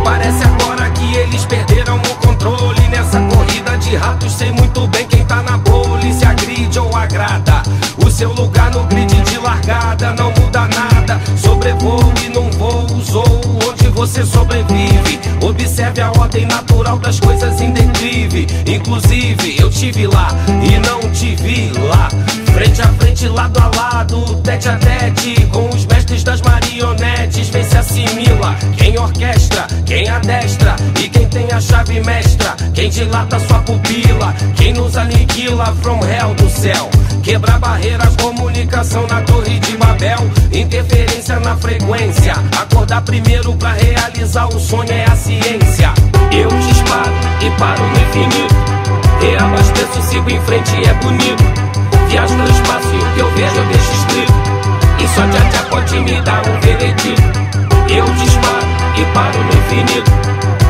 Parece agora que eles perderam o controle. Nessa corrida de ratos sei muito bem quem tá na bolha e se agride ou agrada. O seu lugar no grid de largada não muda nada. Sobrevoo e não vou, usou onde você sobrevive. Observe a ordem natural das coisas em declive. Inclusive eu tive lá e não te vi lá. Frente a frente, lado a lado, tete a tete, com os mestres das marionetes. Vem se assimila, quem orquestra, quem adestra e quem tem a chave mestra. Quem dilata sua pupila, quem nos aniquila from hell do céu. Quebrar barreiras, comunicação na torre de Babel. Interferência na frequência, acordar primeiro pra realizar o sonho é a ciência. Eu disparo e paro no infinito, reabasteço, sigo em frente e é bonito. Viajo no espaço e o que eu vejo eu deixo escrito, e só Tchá pode me dar um veredito. Eu disparo e paro no infinito,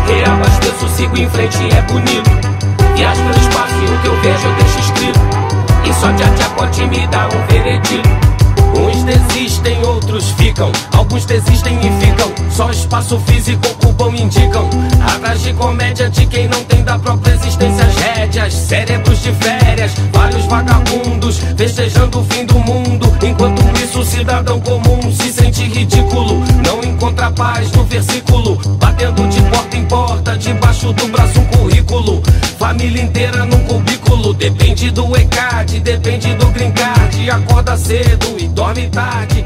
reabasteço, sigo em frente e é bonito. Viajo no espaço e o que eu vejo eu deixo escrito, e só Tchá pode me dar um veredito. Uns desistem, outros ficam, alguns desistem e ficam. Só espaço físico ocupam, indicam. Atrás de comédia de quem não tem da própria existência as rédeas. Cérebros de férias, vários vagabundos festejando o fim do mundo. Enquanto isso o cidadão comum se sente ridículo, não encontra paz no versículo, batendo de porta em porta, debaixo do braço um currículo. Família inteira num cubículo, depende do ECAD, depende do green card. Acorda cedo e dorme tarde.